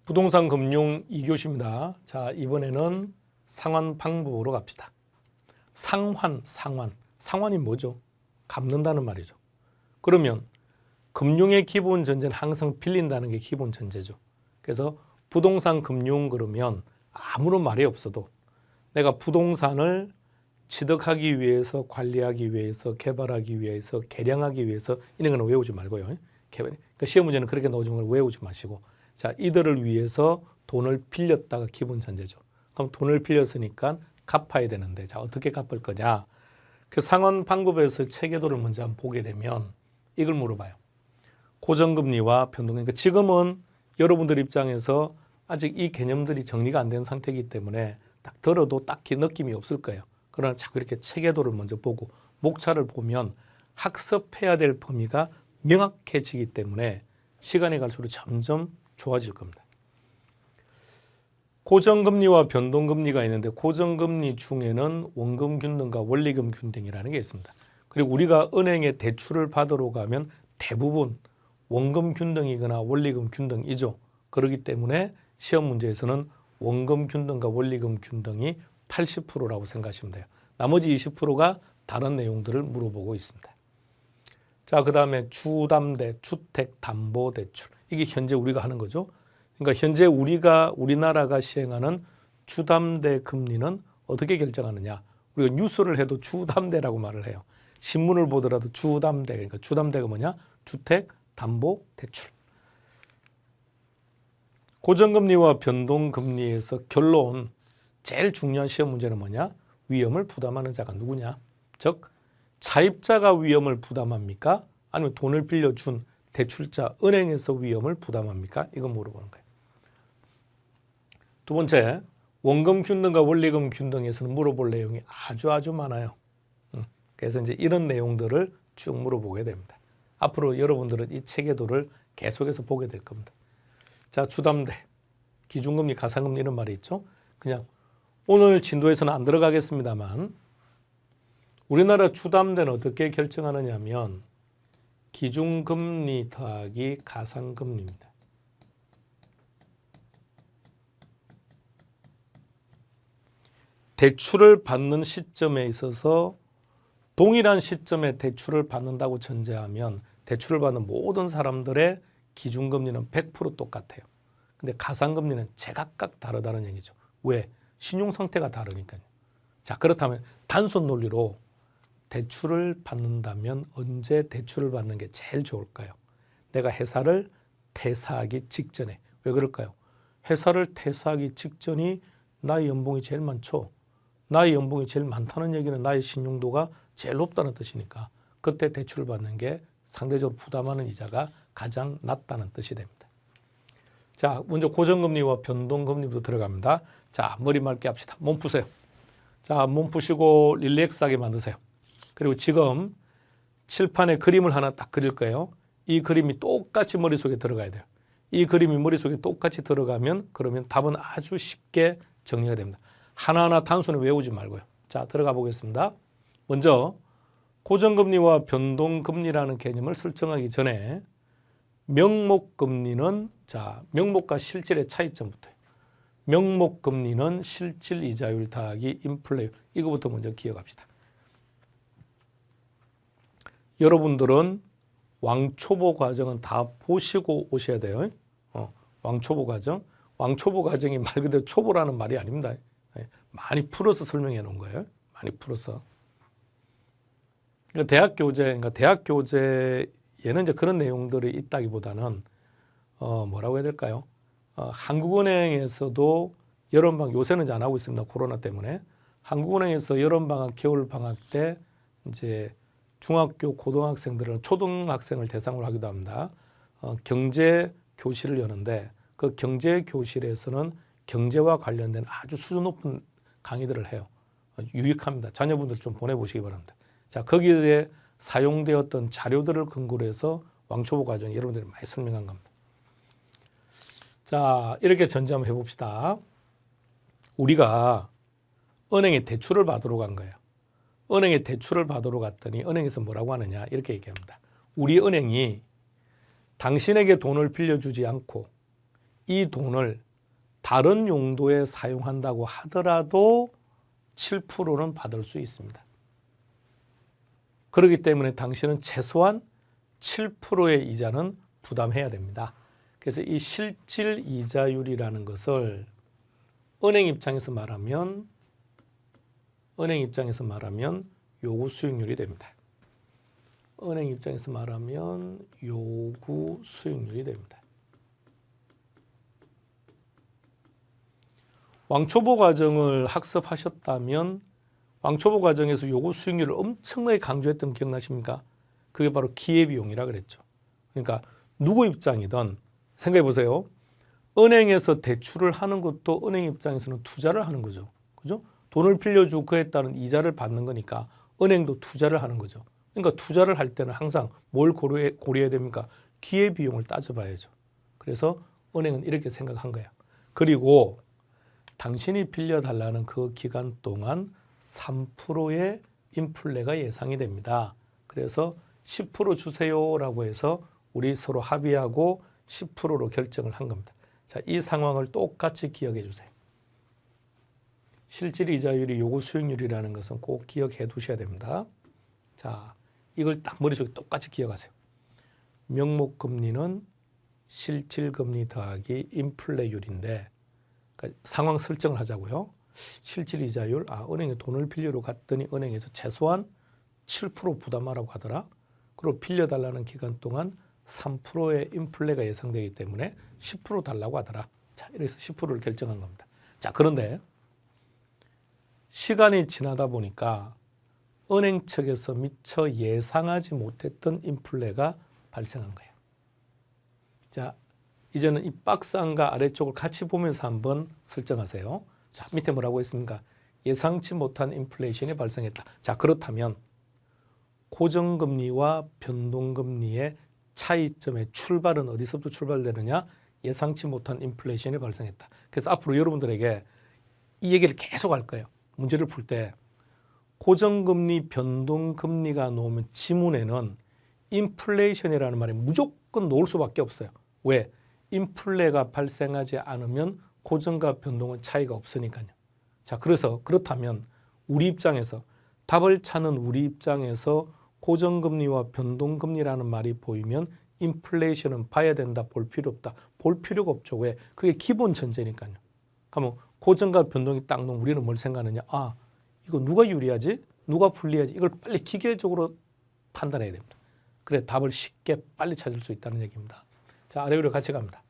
부동산 금융 2교시입니다. 자, 이번에는 상환 방법으로 갑시다. 상환이 뭐죠? 갚는다는 말이죠. 그러면 금융의 기본 전제는 항상 빌린다는 게 기본 전제죠. 그래서 부동산 금융 그러면 아무런 말이 없어도 내가 부동산을 취득하기 위해서, 관리하기 위해서, 개발하기 위해서, 개량하기 위해서 이런 건 외우지 말고요. 그러니까 시험 문제는 그렇게 나오는 걸 외우지 마시고, 자, 이들을 위해서 돈을 빌렸다가 기본 전제죠. 그럼 돈을 빌렸으니까 갚아야 되는데, 자, 어떻게 갚을 거냐? 그 상환 방법에서 체계도를 먼저 한번 보게 되면 이걸 물어봐요. 고정금리와 변동금리. 그러니까 지금은 여러분들 입장에서 아직 이 개념들이 정리가 안 된 상태이기 때문에 딱 들어도 딱히 느낌이 없을 거예요. 그러나 자꾸 이렇게 체계도를 먼저 보고 목차를 보면 학습해야 될 범위가 명확해지기 때문에 시간이 갈수록 점점 좋아질 겁니다. 고정금리와 변동금리가 있는데 고정금리 중에는 원금균등과 원리금균등이라는 게 있습니다. 그리고 우리가 은행에 대출을 받으러 가면 대부분 원금균등이거나 원리금균등이죠. 그렇기 때문에 시험 문제에서는 원금균등과 원리금균등이 80%라고 생각하시면 돼요. 나머지 20%가 다른 내용들을 물어보고 있습니다. 자, 그 다음에 주담대, 주택담보대출. 이게 현재 우리가 하는 거죠. 그러니까 현재 우리나라가 시행하는 주담대 금리는 어떻게 결정하느냐. 우리가 뉴스를 해도 주담대라고 말을 해요. 신문을 보더라도 주담대. 그러니까 주담대가 뭐냐? 주택담보대출. 고정금리와 변동금리에서 결론, 제일 중요한 시험 문제는 뭐냐? 위험을 부담하는 자가 누구냐? 즉 차입자가 위험을 부담합니까? 아니면 돈을 빌려준 대출자, 은행에서 위험을 부담합니까? 이거 물어보는 거예요. 두 번째, 원금균등과 원리금균등에서는 물어볼 내용이 아주 많아요. 그래서 이제 이런 내용들을 쭉 물어보게 됩니다. 앞으로 여러분들은 이 체계도를 계속해서 보게 될 겁니다. 자, 주담대, 기준금리, 가산금리 이런 말이 있죠. 그냥 오늘 진도에서는 안 들어가겠습니다만 우리나라 주담대는 어떻게 결정하느냐 하면 기준금리 더하기 가산금리입니다. 대출을 받는 시점에 있어서 동일한 시점에 대출을 받는다고 전제하면 대출을 받는 모든 사람들의 기준금리는 100% 똑같아요. 근데 가산금리는 제각각 다르다는 얘기죠. 왜? 신용상태가 다르니까요. 자, 그렇다면 단순 논리로 대출을 받는다면 언제 대출을 받는 게 제일 좋을까요? 내가 회사를 퇴사하기 직전에. 왜 그럴까요? 회사를 퇴사하기 직전이 나의 연봉이 제일 많죠. 나의 연봉이 제일 많다는 얘기는 나의 신용도가 제일 높다는 뜻이니까 그때 대출을 받는 게 상대적으로 부담하는 이자가 가장 낮다는 뜻이 됩니다. 자, 먼저 고정금리와 변동금리부터 들어갑니다. 자, 머리 맑게 합시다. 몸 푸세요. 자, 몸 푸시고 릴렉스하게 만드세요. 그리고 지금 칠판에 그림을 하나 딱 그릴 거예요. 이 그림이 똑같이 머릿속에 들어가야 돼요. 이 그림이 머릿속에 똑같이 들어가면 그러면 답은 아주 쉽게 정리가 됩니다. 하나하나 단순히 외우지 말고요. 자, 들어가 보겠습니다. 먼저 고정금리와 변동금리라는 개념을 설정하기 전에 명목금리는, 자, 명목과 실질의 차이점부터요. 명목금리는 실질이자율 더하기 인플레이율. 이거부터 먼저 기억합시다. 여러분들은 왕초보 과정은 다 보시고 오셔야 돼요. 왕초보 과정. 왕초보 과정이 말 그대로 초보라는 말이 아닙니다. 많이 풀어서 설명해 놓은 거예요. 많이 풀어서. 그러니까 대학 교재에는 이제 그런 내용들이 있다기보다는 뭐라고 해야 될까요? 한국은행에서도 여름방학, 요새는 이제 안 하고 있습니다. 코로나 때문에. 한국은행에서 여름방학, 겨울방학 때 이제 중학교 고등학생들은 초등학생을 대상으로 하기도 합니다. 경제 교실을 여는데 그 경제 교실에서는 경제와 관련된 아주 수준 높은 강의들을 해요. 유익합니다. 자녀분들 좀 보내보시기 바랍니다. 자, 거기에 사용되었던 자료들을 근거로 해서 왕초보 과정 여러분들이 많이 설명한 겁니다. 자, 이렇게 전제 한번 해봅시다. 우리가 은행에 대출을 받으러 간 거예요. 은행에 대출을 받으러 갔더니 은행에서 뭐라고 하느냐 이렇게 얘기합니다. 우리 은행이 당신에게 돈을 빌려주지 않고 이 돈을 다른 용도에 사용한다고 하더라도 7%는 받을 수 있습니다. 그렇기 때문에 당신은 최소한 7%의 이자는 부담해야 됩니다. 그래서 이 실질 이자율이라는 것을 은행 입장에서 말하면 요구 수익률이 됩니다. 은행 입장에서 말하면 요구 수익률이 됩니다. 왕초보 과정을 학습하셨다면 왕초보 과정에서 요구 수익률을 엄청나게 강조했던 거 기억나십니까? 그게 바로 기회비용이라 그랬죠. 그러니까 누구 입장이든 생각해 보세요. 은행에서 대출을 하는 것도 은행 입장에서는 투자를 하는 거죠. 그죠? 돈을 빌려주고 그에 따른 이자를 받는 거니까 은행도 투자를 하는 거죠. 그러니까 투자를 할 때는 항상 뭘 고려해야 됩니까? 기회비용을 따져봐야죠. 그래서 은행은 이렇게 생각한 거야. 그리고 당신이 빌려달라는 그 기간 동안 3%의 인플레가 예상이 됩니다. 그래서 10% 주세요라고 해서 우리 서로 합의하고 10%로 결정을 한 겁니다. 자, 이 상황을 똑같이 기억해 주세요. 실질 이자율이 요구 수익률이라는 것은 꼭 기억해 두셔야 됩니다. 자, 이걸 딱 머릿속에 똑같이 기억하세요. 명목금리는 실질금리 더하기 인플레율인데 그러니까 상황 설정을 하자고요. 실질 이자율, 은행에 돈을 빌리러 갔더니 은행에서 최소한 7% 부담하라고 하더라. 그리고 빌려달라는 기간 동안 3%의 인플레가 예상되기 때문에 10% 달라고 하더라. 자, 이래서 10%를 결정한 겁니다. 자, 그런데 시간이 지나다 보니까 은행 측에서 미처 예상하지 못했던 인플레가 발생한 거예요. 자, 이제는 이 박스 안과 아래쪽을 같이 보면서 한번 설정하세요. 자, 밑에 뭐라고 했습니까? 예상치 못한 인플레이션이 발생했다. 자, 그렇다면 고정금리와 변동금리의 차이점의 출발은 어디서부터 출발되느냐? 예상치 못한 인플레이션이 발생했다. 그래서 앞으로 여러분들에게 이 얘기를 계속 할 거예요. 문제를 풀 때 고정금리, 변동금리가 나오면 지문에는 인플레이션이라는 말이 무조건 나올 수밖에 없어요. 왜? 인플레가 발생하지 않으면 고정과 변동은 차이가 없으니까요. 자, 그래서 그렇다면 우리 입장에서 답을 찾는 우리 입장에서 고정금리와 변동금리라는 말이 보이면 인플레이션은 봐야 된다, 볼 필요 없다. 볼 필요가 없죠. 왜? 그게 기본 전제니까요. 그러면 고정과 변동이 딱 나오면 우리는 뭘 생각하느냐? 이거 누가 유리하지? 누가 불리하지? 이걸 빨리 기계적으로 판단해야 됩니다. 그래 답을 쉽게 빨리 찾을 수 있다는 얘기입니다. 자, 아래 위로 같이 갑니다.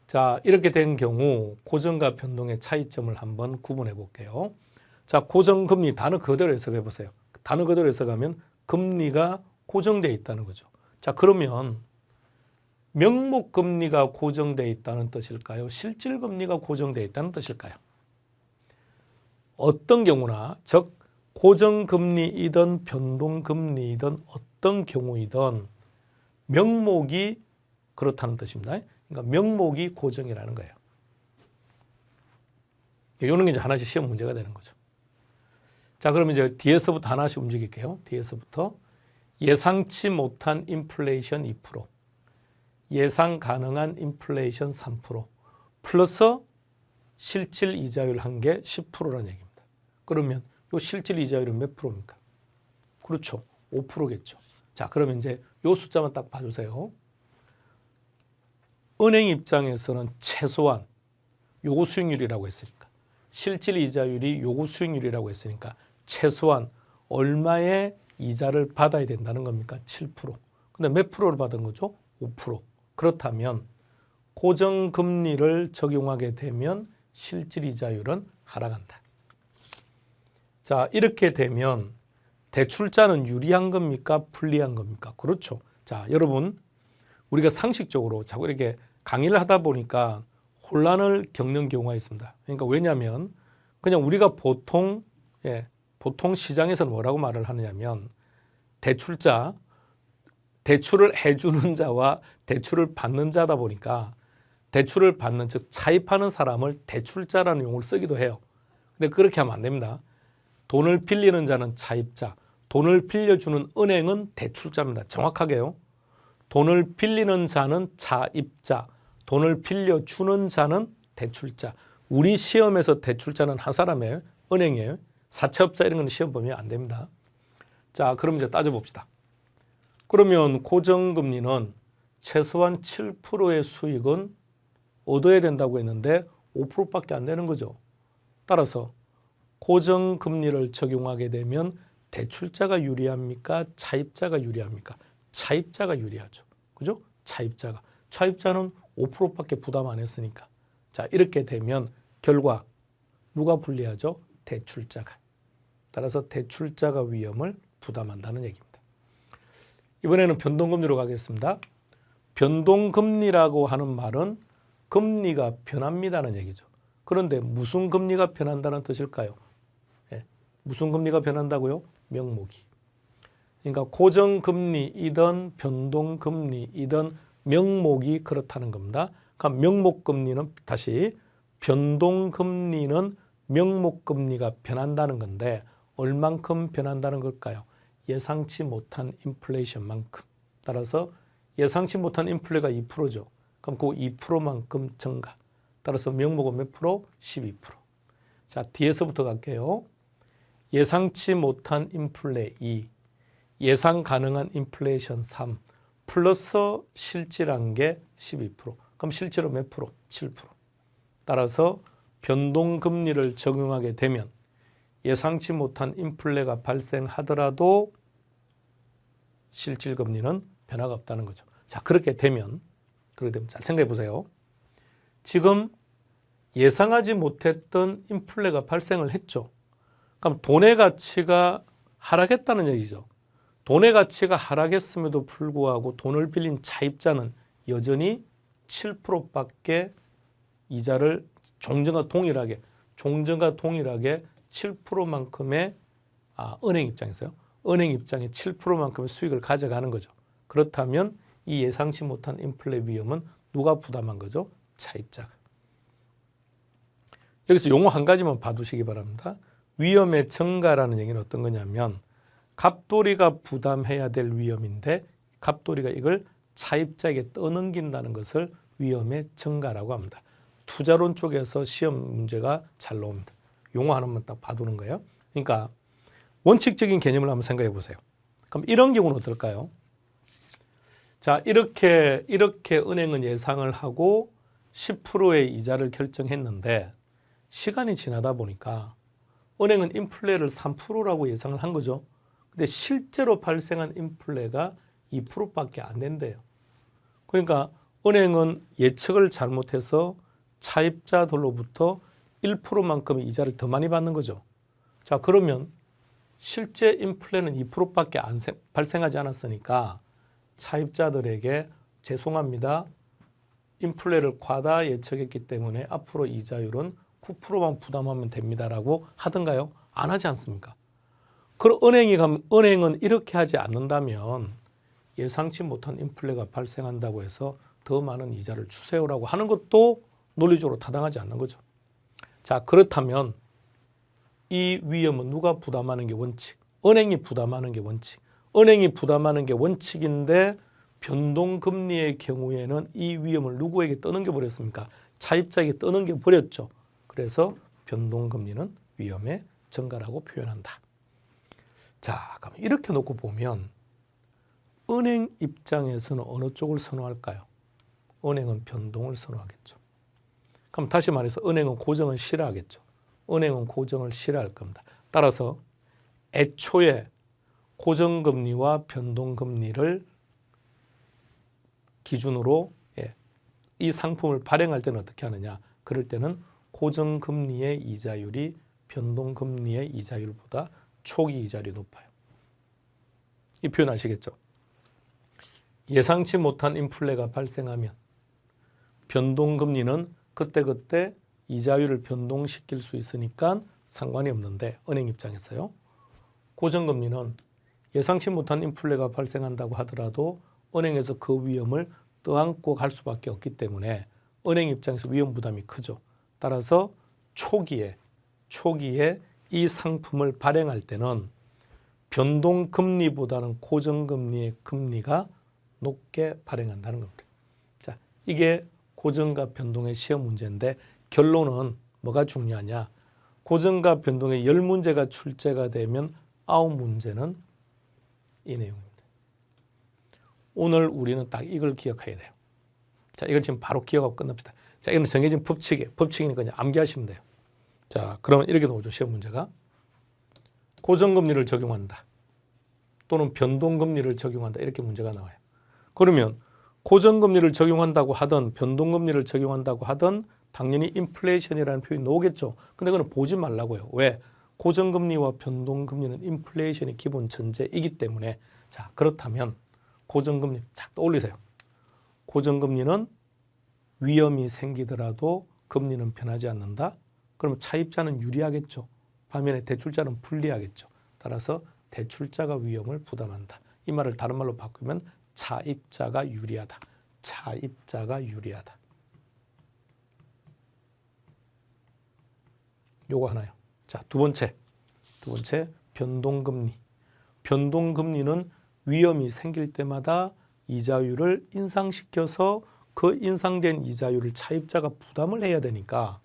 자, 이렇게 된 경우 고정과 변동의 차이점을 한번 구분해 볼게요. 자, 고정금리 단어 그대로 해석해 보세요. 단어 그대로 해석하면 금리가 고정되어 있다는 거죠. 자, 그러면 명목금리가 고정되어 있다는 뜻일까요? 실질금리가 고정되어 있다는 뜻일까요? 어떤 경우나 즉 고정금리이든 변동금리이든 어떤 경우이든 명목이 그렇다는 뜻입니다. 그러니까 명목이 고정이라는 거예요. 이런 게 이제 하나씩 시험 문제가 되는 거죠. 자, 그러면 이제 뒤에서부터 하나씩 움직일게요. 뒤에서부터 예상치 못한 인플레이션 2%, 예상 가능한 인플레이션 3%, 플러스 실질 이자율 한 개 10%라는 얘기입니다. 그러면 이 실질 이자율은 몇 프로입니까? 그렇죠. 5%겠죠. 자, 그러면 이제 이 숫자만 딱 봐주세요. 은행 입장에서는 최소한 요구 수익률이라고 했으니까 실질 이자율이 요구 수익률이라고 했으니까 최소한 얼마의 이자를 받아야 된다는 겁니까? 7%. 근데 몇 프로를 받은 거죠? 5%. 그렇다면 고정금리를 적용하게 되면 실질 이자율은 하락한다. 자, 이렇게 되면 대출자는 유리한 겁니까? 불리한 겁니까? 그렇죠. 자, 여러분 우리가 상식적으로 자꾸 이렇게 강의를 하다 보니까 혼란을 겪는 경우가 있습니다. 그러니까 왜냐하면 그냥 우리가 보통 시장에서는 뭐라고 말을 하느냐면 대출자, 대출을 해주는 자와 대출을 받는 자다 보니까 대출을 받는 즉 차입하는 사람을 대출자라는 용어를 쓰기도 해요. 근데 그렇게 하면 안 됩니다. 돈을 빌리는 자는 차입자, 돈을 빌려주는 은행은 대출자입니다. 정확하게요. 돈을 빌리는 자는 차입자, 돈을 빌려주는 자는 대출자. 우리 시험에서 대출자는 한 사람이에요. 은행이에요. 사채업자 이런 건 시험 보면 안 됩니다. 자, 그럼 이제 따져봅시다. 그러면 고정금리는 최소한 7%의 수익은 얻어야 된다고 했는데 5%밖에 안 되는 거죠. 따라서 고정금리를 적용하게 되면 대출자가 유리합니까? 차입자가 유리합니까? 차입자가 유리하죠. 그죠? 차입자는 5%밖에 부담 안 했으니까. 자, 이렇게 되면 결과 누가 불리하죠? 대출자가. 따라서 대출자가 위험을 부담한다는 얘기입니다. 이번에는 변동금리로 가겠습니다. 변동금리라고 하는 말은 금리가 변합니다는 얘기죠. 그런데 무슨 금리가 변한다는 뜻일까요? 예, 무슨 금리가 변한다고요? 명목이. 그러니까 고정금리이든 변동금리이든 명목이 그렇다는 겁니다. 그러니까 명목금리는 다시 변동금리는 명목금리가 변한다는 건데 얼만큼 변한다는 걸까요? 예상치 못한 인플레이션만큼. 따라서 예상치 못한 인플레가 2%죠. 그럼 그 2%만큼 증가. 따라서 명목은 몇 프로? 12%. 자, 뒤에서부터 갈게요. 예상치 못한 인플레 2, 예상 가능한 인플레이션 3, 플러스 실질한 게 12%. 그럼 실제로 몇 프로? 7%. 따라서 변동금리를 적용하게 되면 예상치 못한 인플레가 발생하더라도 실질금리는 변화가 없다는 거죠. 자, 그렇게 되면 잘 생각해 보세요. 지금 예상하지 못했던 인플레가 발생을 했죠. 그럼 돈의 가치가 하락했다는 얘기죠. 돈의 가치가 하락했음에도 불구하고 돈을 빌린 차입자는 여전히 7%밖에 이자를 종전과 동일하게 7%만큼의 은행 입장에서요. 은행 입장에 7%만큼의 수익을 가져가는 거죠. 그렇다면 이 예상치 못한 인플레 위험은 누가 부담한 거죠? 차입자가. 여기서 용어 한 가지만 봐두시기 바랍니다. 위험의 증가라는 얘기는 어떤 거냐면 갑돌이가 부담해야 될 위험인데 갑돌이가 이걸 차입자에게 떠넘긴다는 것을 위험의 증가라고 합니다. 투자론 쪽에서 시험 문제가 잘 나옵니다. 용어 하나만 딱 봐두는 거예요. 그러니까 원칙적인 개념을 한번 생각해 보세요. 그럼 이런 경우는 어떨까요? 자, 이렇게 은행은 예상을 하고 10%의 이자를 결정했는데 시간이 지나다 보니까 은행은 인플레를 3%라고 예상을 한 거죠. 근데 실제로 발생한 인플레가 2%밖에 안 된대요. 그러니까 은행은 예측을 잘못해서 차입자들로부터 1%만큼의 이자를 더 많이 받는 거죠. 자, 그러면 실제 인플레는 2%밖에 발생하지 않았으니까 차입자들에게 죄송합니다. 인플레를 과다 예측했기 때문에 앞으로 이자율은 9%만 부담하면 됩니다라고 하던가요? 안 하지 않습니까? 그럼 은행은 이렇게 하지 않는다면 예상치 못한 인플레가 발생한다고 해서 더 많은 이자를 주세요라고 하는 것도 논리적으로 타당하지 않는 거죠. 자, 그렇다면 이 위험은 누가 부담하는 게 원칙? 은행이 부담하는 게 원칙. 은행이 부담하는 게 원칙인데 변동금리의 경우에는 이 위험을 누구에게 떠넘겨 버렸습니까? 차입자에게 떠넘겨 버렸죠. 그래서 변동금리는 위험의 증가라고 표현한다. 자, 그럼 이렇게 놓고 보면 은행 입장에서는 어느 쪽을 선호할까요? 은행은 변동을 선호하겠죠. 그럼 다시 말해서 은행은 고정을 싫어하겠죠. 은행은 고정을 싫어할 겁니다. 따라서 애초에 고정금리와 변동금리를 기준으로 이 상품을 발행할 때는 어떻게 하느냐? 그럴 때는 고정금리의 이자율이 변동금리의 이자율보다 초기 이자율이 높아요. 이 표현 아시겠죠? 예상치 못한 인플레가 발생하면 변동금리는 그때그때 이자율을 변동시킬 수 있으니까 상관이 없는데 은행 입장에서요. 고정금리는 예상치 못한 인플레가 발생한다고 하더라도 은행에서 그 위험을 떠안고 갈 수밖에 없기 때문에 은행 입장에서 위험 부담이 크죠. 따라서 초기에 이 상품을 발행할 때는 변동금리보다는 고정금리의 금리가 높게 발행한다는 겁니다. 자, 이게 고정과 변동의 시험 문제인데 결론은 뭐가 중요하냐? 고정과 변동의 10문제가 출제가 되면 9문제는 이 내용입니다. 오늘 우리는 딱 이걸 기억해야 돼요. 자, 이걸 지금 바로 기억하고 끝납시다. 자, 이건 정해진 법칙이니까 그냥 암기하시면 돼요. 자, 그러면 이렇게 나오죠. 시험 문제가. 고정금리를 적용한다. 또는 변동금리를 적용한다. 이렇게 문제가 나와요. 그러면 고정금리를 적용한다고 하든 변동금리를 적용한다고 하든 당연히 인플레이션이라는 표현이 나오겠죠. 근데 그건 보지 말라고요. 왜? 고정금리와 변동금리는 인플레이션이 기본 전제이기 때문에. 자, 그렇다면 고정금리 쫙 떠올리세요. 고정금리는 위험이 생기더라도 금리는 변하지 않는다. 그러면 차입자는 유리하겠죠. 반면에 대출자는 불리하겠죠. 따라서 대출자가 위험을 부담한다. 이 말을 다른 말로 바꾸면 차입자가 유리하다. 차입자가 유리하다. 요거 하나요. 자, 두 번째 변동금리. 변동금리는 위험이 생길 때마다 이자율을 인상시켜서 그 인상된 이자율을 차입자가 부담을 해야 되니까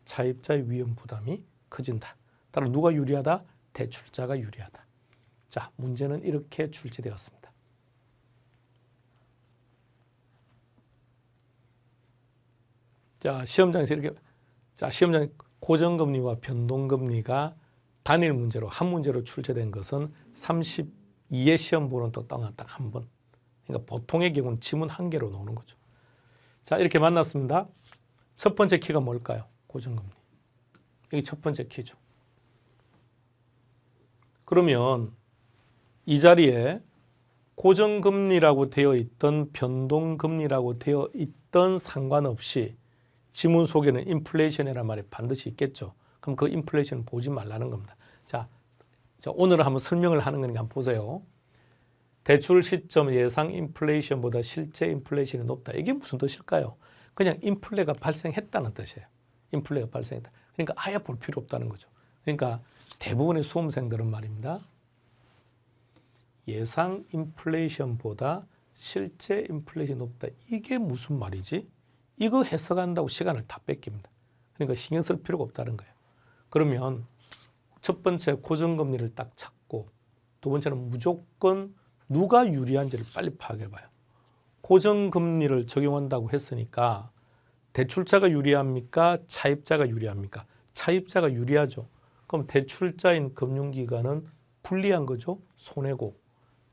차입자의 위험 부담이 커진다. 따라 누가 유리하다? 대출자가 유리하다. 자, 문제는 이렇게 출제되었습니다. 자, 시험장에서 이렇게 시험장에 고정금리와 변동금리가 단일 문제로 한 문제로 출제된 것은 32의 시험 보는 동안 딱 한 번. 그러니까 보통의 경우는 지문 한 개로 나오는 거죠. 자, 이렇게 만났습니다. 첫 번째 키가 뭘까요? 고정금리. 이게 첫 번째 키죠. 그러면 이 자리에 고정금리라고 되어 있던 변동금리라고 되어 있던 상관없이 지문 속에는 인플레이션이라는 말이 반드시 있겠죠. 그럼 그 인플레이션을 보지 말라는 겁니다. 자, 오늘은 한번 설명을 하는 거니까 한번 보세요. 대출 시점 예상 인플레이션보다 실제 인플레이션이 높다. 이게 무슨 뜻일까요? 그냥 인플레가 발생했다는 뜻이에요. 인플레가 발생했다. 그러니까 아예 볼 필요 없다는 거죠. 그러니까 대부분의 수험생들은 말입니다. 예상 인플레이션보다 실제 인플레이션이 높다. 이게 무슨 말이지? 이거 해석한다고 시간을 다 뺏깁니다. 그러니까 신경 쓸 필요가 없다는 거예요. 그러면 첫 번째 고정금리를 딱 찾고 두 번째는 무조건 누가 유리한지를 빨리 파악해봐요. 고정금리를 적용한다고 했으니까 대출자가 유리합니까? 차입자가 유리합니까? 차입자가 유리하죠. 그럼 대출자인 금융기관은 불리한 거죠. 손해고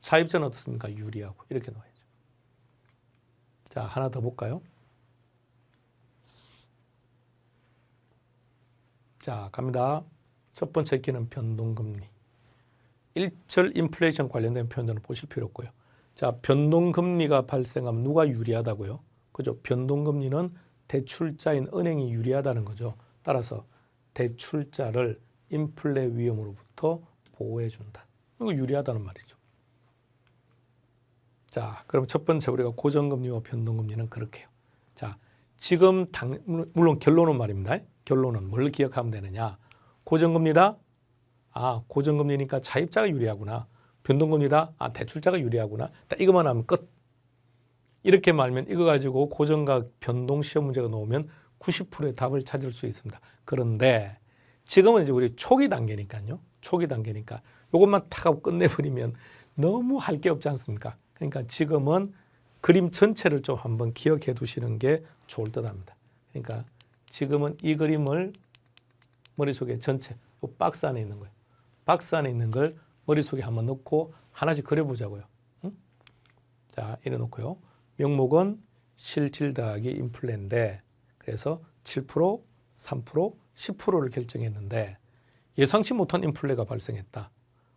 차입자는 어떻습니까? 유리하고 이렇게 나와야죠. 자, 하나 더 볼까요? 자, 갑니다. 첫 번째 키는 변동금리. 일절 인플레이션 관련된 표현들은 보실 필요 없고요. 자, 변동금리가 발생하면 누가 유리하다고요? 그죠? 변동금리는 대출자인 은행이 유리하다는 거죠. 따라서 대출자를 인플레 위험으로부터 보호해준다. 이거 유리하다는 말이죠. 자, 그럼 첫 번째 우리가 고정금리와 변동금리는 그렇게 해요. 자, 지금 물론 결론은 말입니다. 결론은 뭘 기억하면 되느냐? 고정금리다? 아, 고정금리니까 차입자가 유리하구나. 변동금리다? 아, 대출자가 유리하구나. 딱 이것만 하면 끝. 이렇게 말면 이거 가지고 고정과 변동 시험 문제가 나오면 90%의 답을 찾을 수 있습니다. 그런데 지금은 이제 우리 초기 단계니까요. 초기 단계니까 이것만 탁 하고 끝내버리면 너무 할 게 없지 않습니까? 그러니까 지금은 그림 전체를 좀 한번 기억해 두시는 게 좋을 듯 합니다. 그러니까 지금은 이 그림을 머릿속에 전체 이 박스 안에 있는 거예요. 박스 안에 있는 걸 머릿속에 한번 넣고 하나씩 그려보자고요. 응? 자, 이래 놓고요. 명목은 실질 더하기 인플레인데 그래서 7%, 3%, 10%를 결정했는데 예상치 못한 인플레가 발생했다.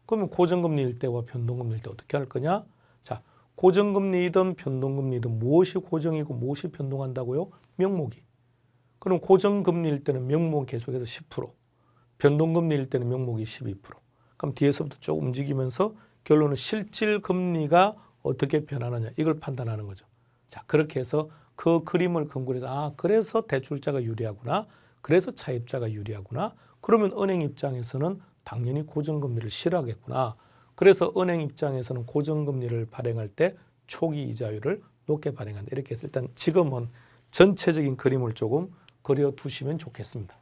그러면 고정금리일 때와 변동금리일 때 어떻게 할 거냐? 자, 고정금리이든 변동금리이든 무엇이 고정이고 무엇이 변동한다고요? 명목이. 그럼 고정금리일 때는 명목 계속해서 10%, 변동금리일 때는 명목이 12%. 그럼 뒤에서부터 쭉 움직이면서 결론은 실질금리가 어떻게 변하느냐 이걸 판단하는 거죠. 자, 그렇게 해서 그 그림을 근거로 해서 아, 그래서 대출자가 유리하구나. 그래서 차입자가 유리하구나. 그러면 은행 입장에서는 당연히 고정금리를 싫어하겠구나. 그래서 은행 입장에서는 고정금리를 발행할 때 초기 이자율을 높게 발행한다. 이렇게 해서 일단 지금은 전체적인 그림을 조금 그려두시면 좋겠습니다.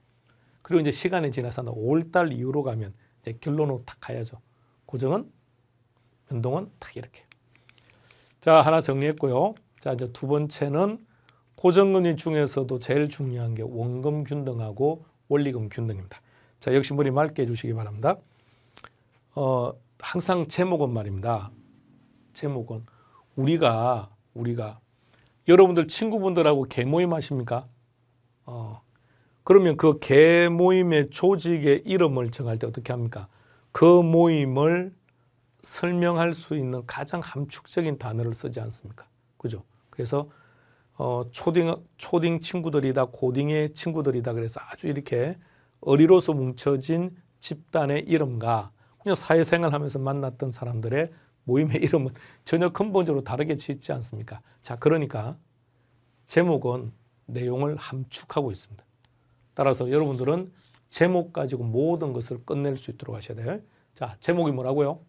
그리고 이제 시간이 지나서 5월달 이후로 가면 이제 결론으로 딱 가야죠. 고정은, 변동은 딱 이렇게. 자, 하나 정리했고요. 자, 이제 두 번째는 고정금리 중에서도 제일 중요한 게 원금 균등하고 원리금 균등입니다. 자, 역시 머리 맑게 해주시기 바랍니다. 항상 제목은 말입니다. 제목은 우리가 여러분들 친구분들하고 개모임 하십니까? 그러면 그 개모임의 조직의 이름을 정할 때 어떻게 합니까? 그 모임을 설명할 수 있는 가장 함축적인 단어를 쓰지 않습니까? 그죠? 그래서 초딩 친구들이다, 고딩의 친구들이다, 그래서 아주 이렇게 어리로서 뭉쳐진 집단의 이름과 그냥 사회생활 하면서 만났던 사람들의 모임의 이름은 전혀 근본적으로 다르게 짓지 않습니까? 자, 그러니까 제목은 내용을 함축하고 있습니다. 따라서 여러분들은 제목 가지고 모든 것을 끝낼 수 있도록 하셔야 돼요. 자, 제목이 뭐라고요?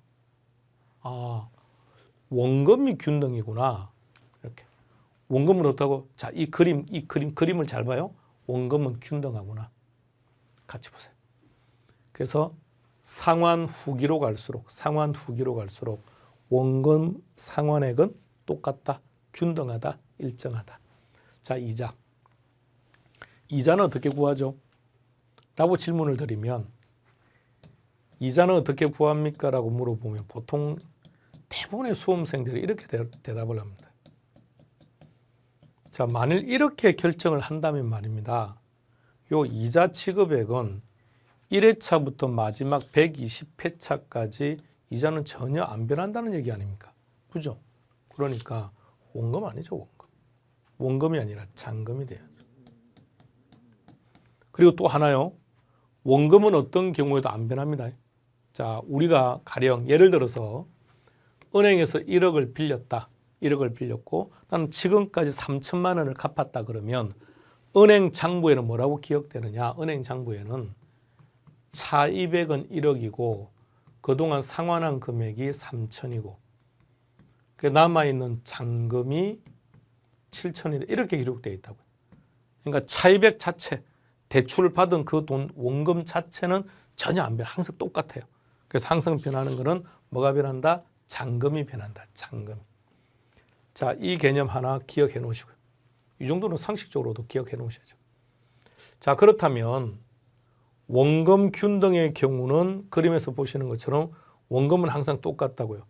원금이 균등이구나. 이렇게. 원금은 어떻다고? 자, 이 그림을 잘 봐요. 원금은 균등하구나. 같이 보세요. 그래서 상환 후기로 갈수록 원금 상환액은 똑같다, 균등하다, 일정하다. 자, 이자는 어떻게 구하죠? 라고 질문을 드리면 이자는 어떻게 구합니까? 라고 물어보면 보통 대부분의 수험생들이 이렇게 대답을 합니다. 자, 만일 이렇게 결정을 한다면 말입니다. 요 이자 지급액은 1회차부터 마지막 120회차까지 이자는 전혀 안 변한다는 얘기 아닙니까? 그죠? 그러니까 원금 아니죠, 원금. 원금이 아니라 잔금이 돼야죠. 그리고 또 하나요. 원금은 어떤 경우에도 안 변합니다. 자, 우리가 가령 예를 들어서 은행에서 1억을 빌렸다. 1억을 빌렸고 나는 지금까지 3천만 원을 갚았다 그러면 은행 장부에는 뭐라고 기억되느냐? 은행 장부에는 차입액은 1억이고 그동안 상환한 금액이 3천이고 남아있는 잔금이 7천이다. 이렇게 기록되어 있다고요. 그러니까 차입액 자체, 대출을 받은 그 돈, 원금 자체는 전혀 안 변해. 항상 똑같아요. 그래서 항상 변하는 거는 뭐가 변한다? 잔금이 변한다. 잔금. 자, 이 개념 하나 기억해 놓으시고요. 이 정도는 상식적으로도 기억해 놓으셔야죠. 자, 그렇다면 원금 균등의 경우는 그림에서 보시는 것처럼 원금은 항상 똑같다고요.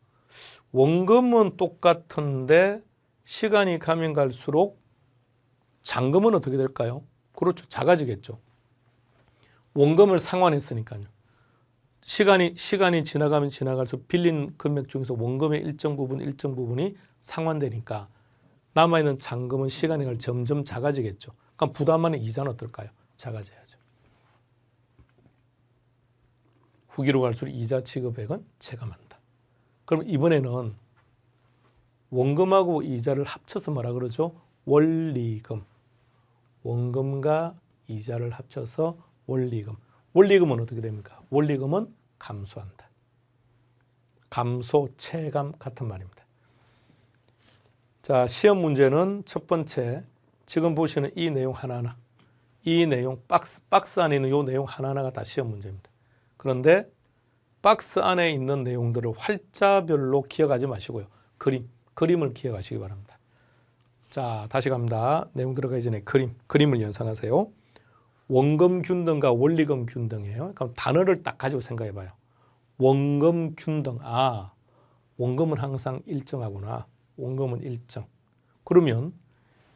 원금은 똑같은데 시간이 가면 갈수록 잔금은 어떻게 될까요? 그렇죠. 작아지겠죠. 원금을 상환했으니까요. 시간이 지나가면 지나갈수록 빌린 금액 중에서 원금의 일정 부분이 상환되니까 남아있는 잔금은 시간이 갈 점점 작아지겠죠. 그럼 부담하는 이자는 어떨까요? 작아져야죠. 후기로 갈수록 이자 지급액은 체감한다. 그럼 이번에는 원금하고 이자를 합쳐서 뭐라 그러죠? 원리금. 원금과 이자를 합쳐서 원리금. 원리금은 어떻게 됩니까? 원리금은 감소한다. 감소, 체감 같은 말입니다. 자, 시험 문제는 첫 번째, 지금 보시는 이 내용 하나하나, 이 내용 박스 안에 있는 이 내용 하나하나가 다 시험 문제입니다. 그런데 박스 안에 있는 내용들을 활자별로 기억하지 마시고요. 그림을 기억하시기 바랍니다. 자, 다시 갑니다. 내용 들어가기 전에 그림을 연상하세요. 원금 균등과 원리금 균등이에요. 그럼 단어를 딱 가지고 생각해 봐요. 원금 균등. 원금은 항상 일정하구나. 원금은 일정. 그러면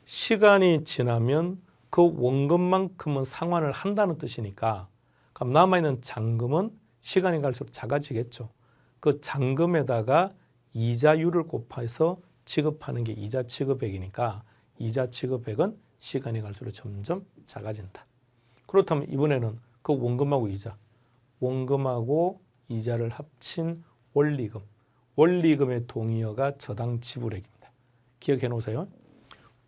시간이 지나면 그 원금만큼은 상환을 한다는 뜻이니까 그럼 남아있는 잔금은 시간이 갈수록 작아지겠죠. 그 잔금에다가 이자율을 곱해서 지급하는 게 이자 지급액이니까 이자 지급액은 시간이 갈수록 점점 작아진다. 그렇다면 이번에는 그 원금하고 이자를 합친 원리금. 원리금의 동의어가 저당 지불액입니다. 기억해 놓으세요.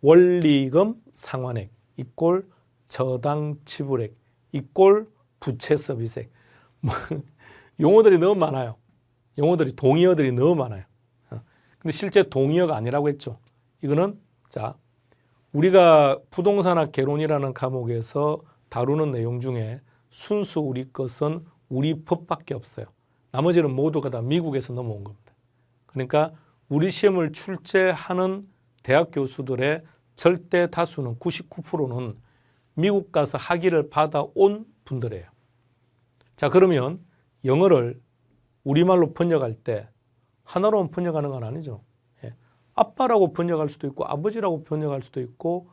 원리금 상환액 이꼴 저당 지불액 이꼴 부채 서비스액. 용어들이 너무 많아요. 동의어들이 너무 많아요. 근데 실제 동의어가 아니라고 했죠. 이거는 자, 우리가 부동산학 개론이라는 과목에서 다루는 내용 중에 순수 우리 것은 우리 법밖에 없어요. 나머지는 모두가 다 미국에서 넘어온 겁니다. 그러니까 우리 시험을 출제하는 대학 교수들의 절대 다수는 99%는 미국 가서 학위를 받아온 분들이에요. 자, 그러면 영어를 우리말로 번역할 때 하나로만 번역하는 건 아니죠. 예. 아빠라고 번역할 수도 있고 아버지라고 번역할 수도 있고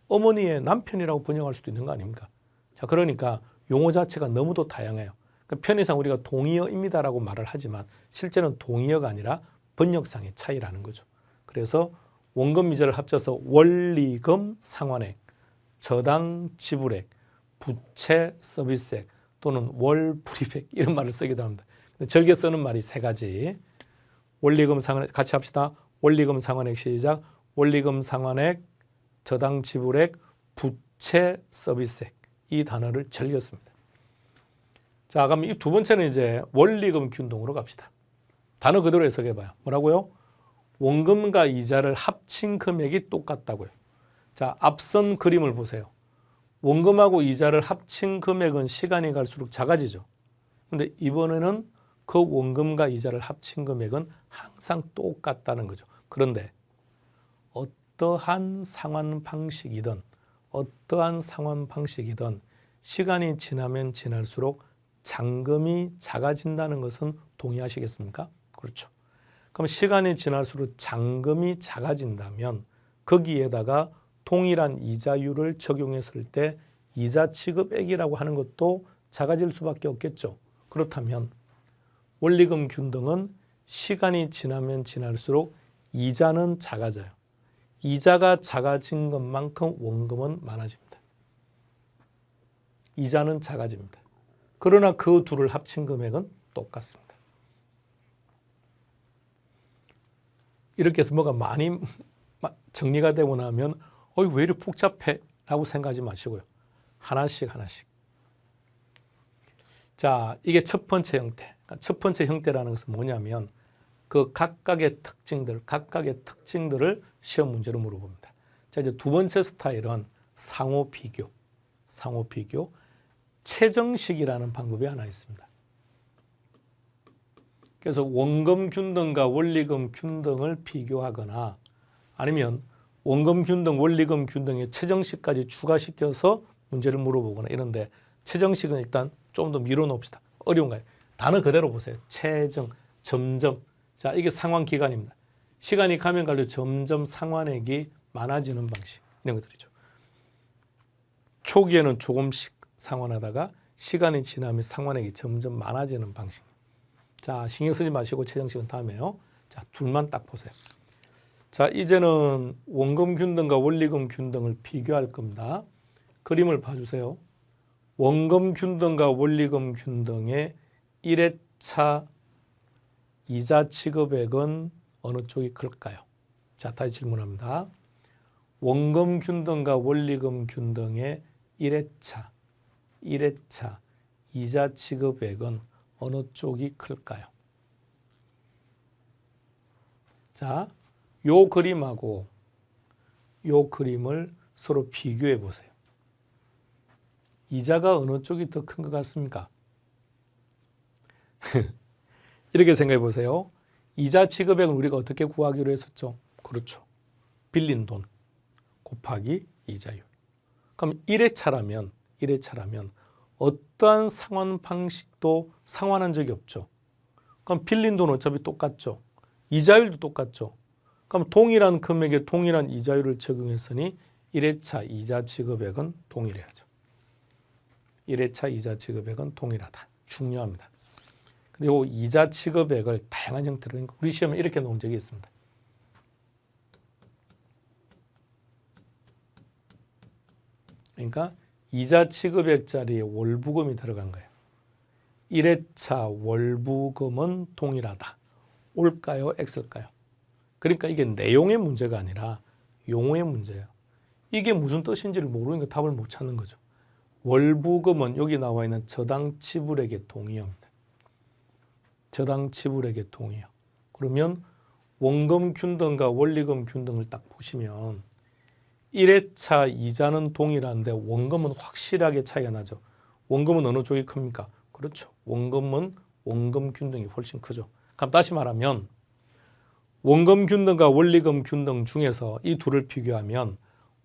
어머니의 남편이라고 번역할 수도 있는 거 아닙니까? 자, 그러니까 용어 자체가 너무도 다양해요. 그러니까 편의상 우리가 동의어입니다라고 말을 하지만 실제는 동의어가 아니라 번역상의 차이라는 거죠. 그래서 원금 이자를 합쳐서 원리금 상환액, 저당 지불액, 부채 서비스액 또는 월불입액 이런 말을 쓰기도 합니다. 즐겨 쓰는 말이 세 가지. 원리금 상환액 같이 합시다. 원리금 상환액 시작. 원리금 상환액, 저당 지불액, 부채 서비스액 이 단어를 즐겨 씁니다. 자, 그럼 이 두 번째는 이제 원리금 균등으로 갑시다. 단어 그대로 해석해 봐요. 뭐라고요? 원금과 이자를 합친 금액이 똑같다고요. 자, 앞선 그림을 보세요. 원금하고 이자를 합친 금액은 시간이 갈수록 작아지죠. 근데 이번에는 그 원금과 이자를 합친 금액은 항상 똑같다는 거죠. 그런데 어떠한 상환 방식이든 시간이 지나면 지날수록 잔금이 작아진다는 것은 동의하시겠습니까? 그렇죠. 그럼 시간이 지날수록 잔금이 작아진다면 거기에다가 동일한 이자율을 적용했을 때 이자 취급액이라고 하는 것도 작아질 수밖에 없겠죠. 그렇다면 원리금 균등은 시간이 지나면 지날수록 이자는 작아져요. 이자가 작아진 것만큼 원금은 많아집니다. 이자는 작아집니다. 그러나 그 둘을 합친 금액은 똑같습니다. 이렇게 해서 뭐가 많이 정리가 되고 나면 왜 이렇게 복잡해? 라고 생각하지 마시고요. 하나씩. 자, 이게 첫 번째 형태. 첫 번째 형태라는 것은 뭐냐면 그 각각의 특징들을 시험 문제로 물어봅니다. 자, 이제 두 번째 스타일은 상호 비교. 채정식이라는 방법이 하나 있습니다. 그래서 원금 균등과 원리금 균등을 비교하거나 아니면 원금 균등, 원리금 균등의 채정식까지 추가시켜서 문제를 물어보거나 이런데 채정식은 일단 좀 더 미뤄놓읍시다. 어려운가요? 단어 그대로 보세요. 채정, 점점. 자, 이게 상환 기간입니다. 시간이 가면 갈수록 점점 상환액이 많아지는 방식. 이런 것들이죠. 초기에는 조금씩 상환하다가 시간이 지나면 상환액이 점점 많아지는 방식. 자, 신경 쓰지 마시고 채정식은 다음에요. 자, 둘만 딱 보세요. 자, 이제는 원금 균등과 원리금 균등을 비교할 겁니다. 그림을 봐주세요. 원금 균등과 원리금 균등의 1회차 이자 취급액은 어느 쪽이 클까요? 자, 다시 질문합니다. 원금 균등과 원리금 균등의 1회차 이자 취급액은 어느 쪽이 클까요? 자, 요 그림하고 요 그림을 서로 비교해 보세요. 이자가 어느 쪽이 더 큰 것 같습니까? 이렇게 생각해 보세요. 이자 취급액은 우리가 어떻게 구하기로 했었죠? 그렇죠. 빌린 돈 곱하기 이자율. 그럼 1회차라면 어떠한 상환 방식도 상환한 적이 없죠. 그럼 빌린 돈 어차피 똑같죠. 이자율도 똑같죠. 그럼 동일한 금액에 동일한 이자율을 적용했으니 1회차 이자 지급액은 동일해야죠. 1회차 이자 지급액은 동일하다. 중요합니다. 그리고 이자 지급액을 다양한 형태로 우리 시험에 이렇게 놓은 적이 있습니다. 그러니까 이자 지급액 자리에 월부금이 들어간 거예요. 1회차 월부금은 동일하다. 올까요? X일까요? 그러니까 이게 내용의 문제가 아니라 용어의 문제예요. 이게 무슨 뜻인지를 모르니까 답을 못 찾는 거죠. 월부금은 여기 나와 있는 저당 지불액의 동의어입니다. 저당 지불액의 동의어. 그러면 원금 균등과 원리금 균등을 딱 보시면 1회차 이자는 동일한데 원금은 확실하게 차이가 나죠. 원금은 어느 쪽이 큽니까? 그렇죠. 원금은 원금 균등이 훨씬 크죠. 그럼 다시 말하면 원금 균등과 원리금 균등 중에서 이 둘을 비교하면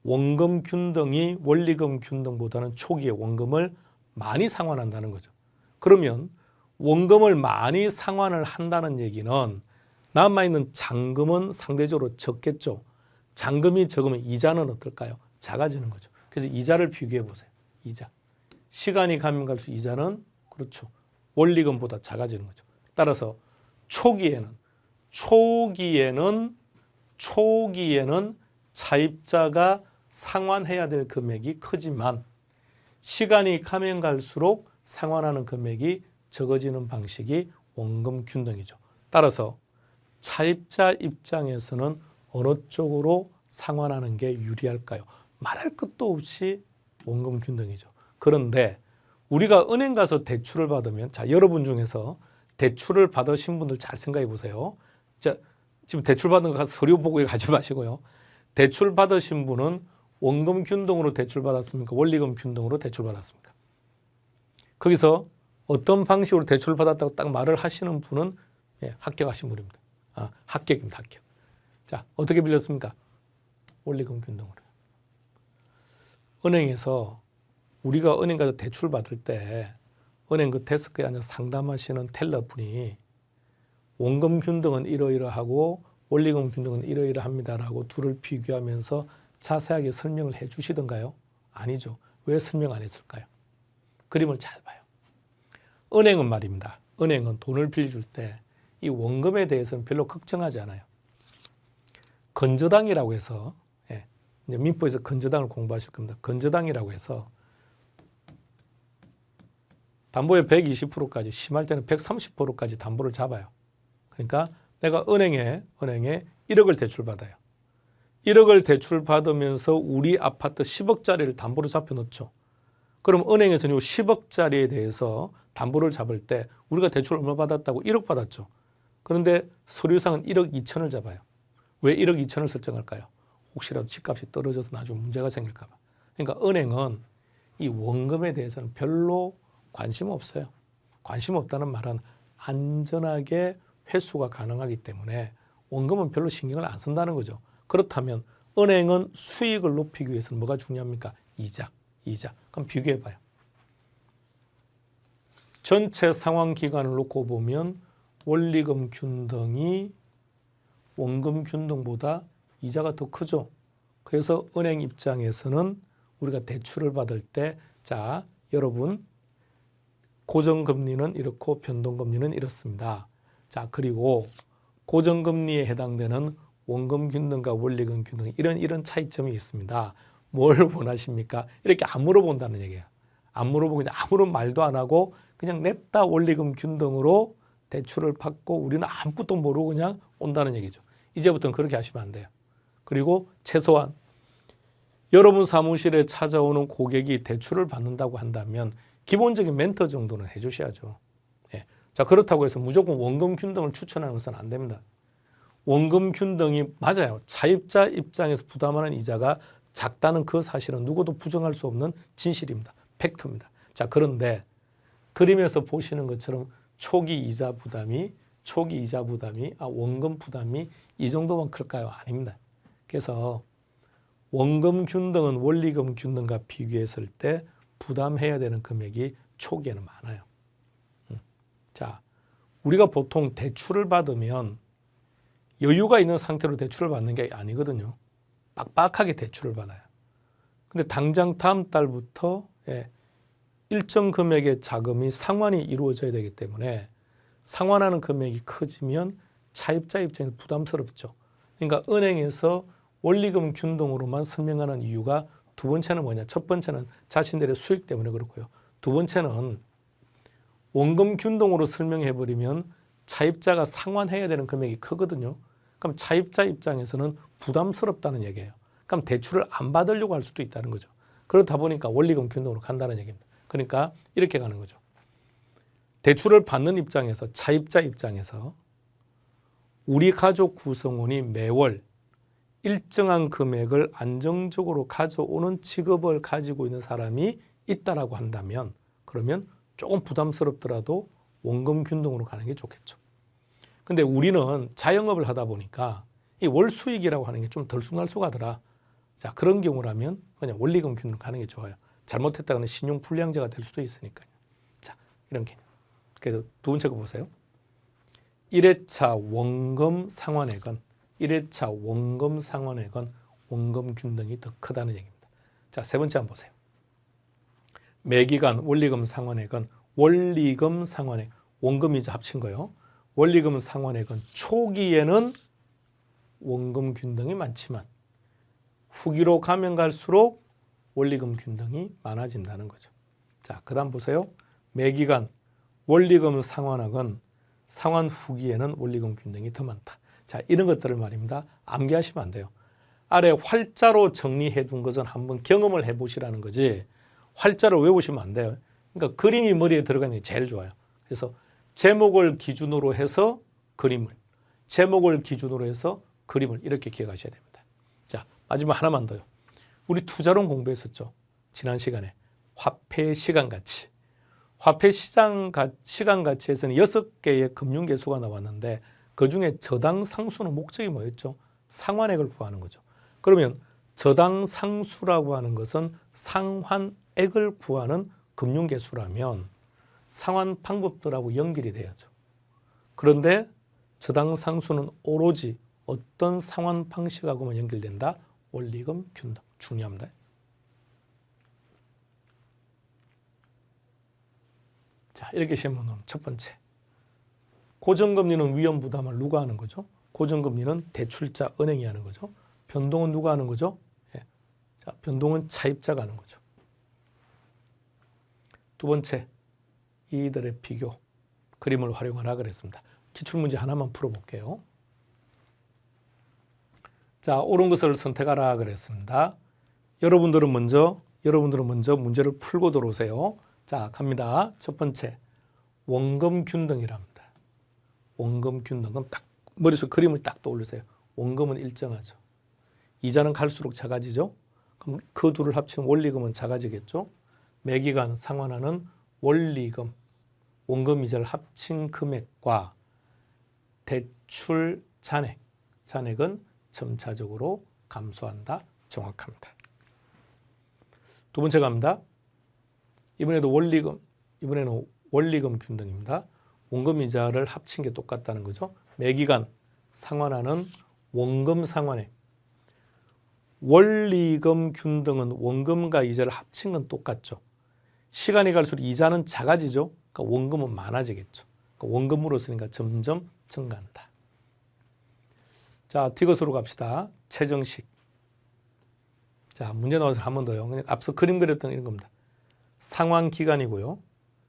원금 균등이 원리금 균등보다는 초기에 원금을 많이 상환한다는 거죠. 그러면 원금을 많이 상환을 한다는 얘기는 남아있는 잔금은 상대적으로 적겠죠. 잔금이 적으면 이자는 어떨까요? 작아지는 거죠. 그래서 이자를 비교해 보세요. 이자. 시간이 가면 갈수록 이자는 그렇죠. 원리금보다 작아지는 거죠. 따라서 초기에는 차입자가 상환해야 될 금액이 크지만 시간이 가면 갈수록 상환하는 금액이 적어지는 방식이 원금 균등이죠. 따라서 차입자 입장에서는 어느 쪽으로 상환하는 게 유리할까요? 말할 것도 없이 원금 균등이죠. 그런데 우리가 은행 가서 대출을 받으면, 자, 여러분 중에서 대출을 받으신 분들 잘 생각해 보세요. 자, 지금 대출 받는 거 가서 서류 보고 가지 마시고요. 대출 받으신 분은 원금 균등으로 대출 받았습니까? 원리금 균등으로 대출 받았습니까? 거기서 어떤 방식으로 대출을 받았다고 딱 말을 하시는 분은 합격하신 분입니다. 합격입니다. 합격. 자, 어떻게 빌렸습니까? 원리금 균등으로. 은행에서 우리가 은행 가서 대출 받을 때 은행 그 데스크에 앉아서 상담하시는 텔러분이 원금 균등은 이러이러하고 원리금 균등은 이러이러합니다라고 둘을 비교하면서 자세하게 설명을 해 주시던가요? 아니죠. 왜 설명 안 했을까요? 그림을 잘 봐요. 은행은 말입니다. 은행은 돈을 빌려줄 때 이 원금에 대해서는 별로 걱정하지 않아요. 건저당이라고 해서, 이제 민법에서 건저당을 공부하실 겁니다. 건저당이라고 해서 담보의 120%까지, 심할 때는 130%까지 담보를 잡아요. 그러니까 내가 은행에 1억을 대출받아요. 1억을 대출받으면서 우리 아파트 10억짜리를 담보로 잡혀놓죠. 그럼 은행에서는 이 10억짜리에 대해서 담보를 잡을 때 우리가 대출 얼마 받았다고? 1억 받았죠. 그런데 서류상은 1억 2천을 잡아요. 왜 1억 2천을 설정할까요? 혹시라도 집값이 떨어져서 나중에 문제가 생길까 봐. 그러니까 은행은 이 원금에 대해서는 별로 관심 없어요. 관심 없다는 말은 안전하게 회수가 가능하기 때문에 원금은 별로 신경을 안 쓴다는 거죠. 그렇다면 은행은 수익을 높이기 위해서는 뭐가 중요합니까? 이자. 그럼 비교해 봐요. 전체 상환 기간을 놓고 보면 원리금 균등이 원금 균등보다 이자가 더 크죠. 그래서 은행 입장에서는 우리가 대출을 받을 때, 자, 여러분 고정금리는 이렇고 변동금리는 이렇습니다. 자, 그리고 고정금리에 해당되는 원금 균등과 원리금 균등 이런 차이점이 있습니다. 뭘 원하십니까? 이렇게 안 물어본다는 얘기예요. 안 물어보고 그냥 아무런 말도 안 하고 그냥 냅다 원리금 균등으로 대출을 받고 우리는 아무것도 모르고 그냥 온다는 얘기죠. 이제부터는 그렇게 하시면 안 돼요. 그리고 최소한 여러분 사무실에 찾아오는 고객이 대출을 받는다고 한다면 기본적인 멘토 정도는 해주셔야죠. 자, 그렇다고 해서 무조건 원금 균등을 추천하는 것은 안 됩니다. 원금 균등이 맞아요. 차입자 입장에서 부담하는 이자가 작다는 그 사실은 누구도 부정할 수 없는 진실입니다. 팩트입니다. 자, 그런데 그림에서 보시는 것처럼 초기 이자 부담이 원금 부담이 이 정도만 클까요? 아닙니다. 그래서 원금 균등은 원리금 균등과 비교했을 때 부담해야 되는 금액이 초기에는 많아요. 자, 우리가 보통 대출을 받으면 여유가 있는 상태로 대출을 받는 게 아니거든요. 빡빡하게 대출을 받아요. 근데 당장 다음 달부터 일정 금액의 자금이 상환이 이루어져야 되기 때문에 상환하는 금액이 커지면 차입자 입장에서 부담스럽죠. 그러니까 은행에서 원리금 균등으로만 설명하는 이유가 두 번째는 뭐냐? 첫 번째는 자신들의 수익 때문에 그렇고요. 두 번째는 원금 균등으로 설명해버리면 차입자가 상환해야 되는 금액이 크거든요. 그럼 차입자 입장에서는 부담스럽다는 얘기예요. 그럼 대출을 안 받으려고 할 수도 있다는 거죠. 그렇다 보니까 원리금 균등으로 간다는 얘기입니다. 그러니까 이렇게 가는 거죠. 대출을 받는 입장에서, 차입자 입장에서 우리 가족 구성원이 매월 일정한 금액을 안정적으로 가져오는 직업을 가지고 있는 사람이 있다라고 한다면 그러면 조금 부담스럽더라도 원금 균등으로 가는 게 좋겠죠. 근데 우리는 자영업을 하다 보니까 이 월수익이라고 하는 게 좀 들쑥날쑥하더라. 자, 그런 경우라면 그냥 원리금 균등 가는 게 좋아요. 잘못했다가는 신용 불량자가 될 수도 있으니까요. 자, 이런 개념. 그래서 두 번째 거 보세요. 1회차 원금 상환액은 1회차 원금 상환액은 원금 균등이 더 크다는 얘기입니다. 자, 세 번째 한번 보세요. 매기간 원리금 상환액은 원리금 상환액, 원금이자 합친 거요. 원리금 상환액은 초기에는 원금 균등이 많지만 후기로 가면 갈수록 원리금 균등이 많아진다는 거죠. 자, 그 다음 보세요. 매기간 원리금 상환액은 상환 후기에는 원리금 균등이 더 많다. 자, 이런 것들을 말입니다. 암기하시면 안 돼요. 아래 활자로 정리해 둔 것은 한번 경험을 해보시라는 거지 활자로 외우시면 안 돼요. 그러니까 그림이 머리에 들어가는 게 제일 좋아요. 그래서 제목을 기준으로 해서 그림을, 제목을 기준으로 해서 그림을 이렇게 기억하셔야 됩니다. 자, 마지막 하나만 더요. 우리 투자론 공부했었죠. 지난 시간에 화폐 시간 가치. 화폐 시장 시간 가치에서는 6개의 금융 개수가 나왔는데 그중에 저당 상수는 목적이 뭐였죠? 상환액을 구하는 거죠. 그러면 저당 상수라고 하는 것은 상환액을 구하는 금융 개수라면 상환 방법들하고 연결이 돼야죠. 그런데 저당 상수는 오로지 어떤 상환 방식하고만 연결된다? 원리금 균등. 중요합니다. 자, 이렇게 시험을 놓으면 첫 번째. 고정금리는 위험 부담을 누가 하는 거죠? 고정금리는 대출자, 은행이 하는 거죠. 변동은 누가 하는 거죠? 예. 자, 변동은 차입자가 하는 거죠. 두 번째, 이들의 비교. 그림을 활용하라 그랬습니다. 기출문제 하나만 풀어볼게요. 자, 옳은 것을 선택하라 그랬습니다. 여러분들은 먼저 문제를 풀고 들어오세요. 자, 갑니다. 첫 번째, 원금 균등이랍니다. 원금 균등은 딱 머릿속 그림을 딱 떠올리세요. 원금은 일정하죠. 이자는 갈수록 작아지죠. 그럼 그 둘을 합치면 원리금은 작아지겠죠. 매기간 상환하는 원리금, 원금 이자를 합친 금액과 대출 잔액, 잔액은 점차적으로 감소한다. 정확합니다. 두 번째 갑니다. 이번에도 이번에는 원리금 균등입니다. 원금 이자를 합친 게 똑같다는 거죠. 매기간 상환하는 원금 상환액. 원리금 균등은 원금과 이자를 합친 건 똑같죠. 시간이 갈수록 이자는 작아지죠. 그러니까 원금은 많아지겠죠. 그러니까 원금으로 쓰니까 점점 증가한다. 자, 디귿으로 갑시다. 최정식. 자, 문제 나와서 한 번 더요. 그냥 앞서 그림 그렸던 이런 겁니다. 상환 기간이고요.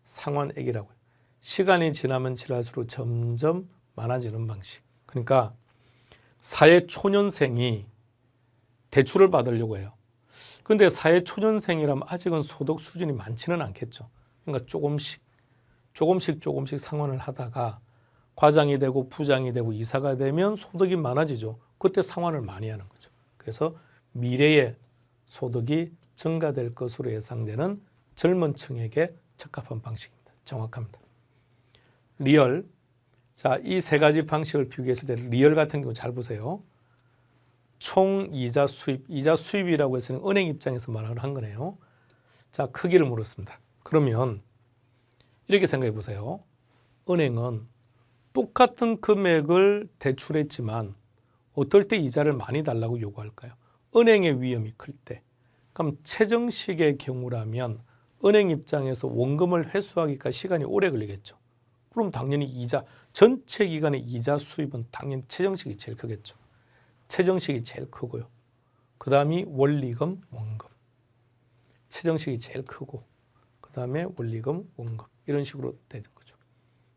상환액이라고요. 시간이 지나면 지날수록 점점 많아지는 방식. 그러니까 사회 초년생이 대출을 받으려고 해요. 그런데 사회 초년생이라면 아직은 소득 수준이 많지는 않겠죠. 그러니까 조금씩 상환을 하다가 과장이 되고 부장이 되고 이사가 되면 소득이 많아지죠. 그때 상환을 많이 하는 거죠. 그래서 미래에 소득이 증가될 것으로 예상되는 젊은 층에게 적합한 방식입니다. 정확합니다. 리얼. 자, 이 세 가지 방식을 비교했을 때 리얼 같은 경우 잘 보세요. 총 이자 수입, 이자 수입이라고 해서는 은행 입장에서 말을 한 거네요. 자, 크기를 물었습니다. 그러면 이렇게 생각해 보세요. 은행은 똑같은 금액을 대출했지만 어떨 때 이자를 많이 달라고 요구할까요? 은행의 위험이 클 때. 그럼 최정식의 경우라면 은행 입장에서 원금을 회수하기까지 시간이 오래 걸리겠죠. 그럼 당연히 이자, 전체 기간의 이자 수입은 당연히 최정식이 제일 크겠죠. 최정식이 제일 크고요. 그 다음이 원리금, 원금. 최정식이 제일 크고 그 다음에 원리금, 원금. 이런 식으로 되는 거죠.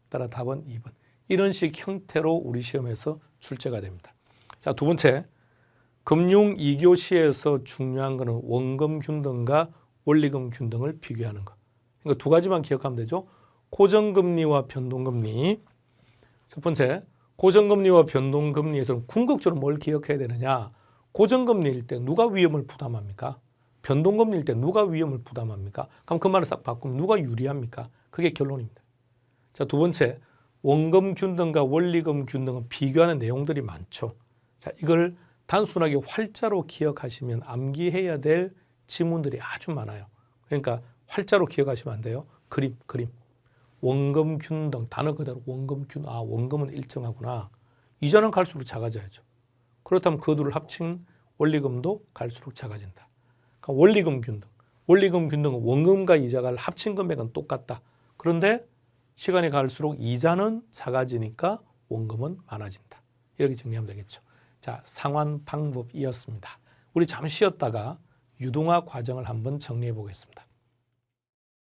따라 답은 2번. 이런 식 형태로 우리 시험에서 출제가 됩니다. 자, 두 번째. 금융 2교시에서 중요한 것은 원금 균등과 원리금 균등을 비교하는 것. 그러니까 두 가지만 기억하면 되죠. 고정금리와 변동금리. 첫 번째, 고정금리와 변동금리에서는 궁극적으로 뭘 기억해야 되느냐. 고정금리일 때 누가 위험을 부담합니까? 변동금리일 때 누가 위험을 부담합니까? 그럼 그 말을 싹 바꾸면 누가 유리합니까? 그게 결론입니다. 자, 두 번째, 원금 균등과 원리금 균등은 비교하는 내용들이 많죠. 자, 이걸 단순하게 활자로 기억하시면 암기해야 될 지문들이 아주 많아요. 그러니까 활자로 기억하시면 안 돼요. 그림. 원금 균등, 단어 그대로 원금 균등. 아, 원금은 일정하구나. 이자는 갈수록 작아져야죠. 그렇다면 그 둘을 합친 원리금도 갈수록 작아진다. 그러니까 원리금 균등은 원금과 이자가 합친 금액은 똑같다. 그런데 시간이 갈수록 이자는 작아지니까 원금은 많아진다. 이렇게 정리하면 되겠죠. 자, 상환 방법이었습니다. 우리 잠시 쉬었다가 유동화 과정을 한번 정리해 보겠습니다.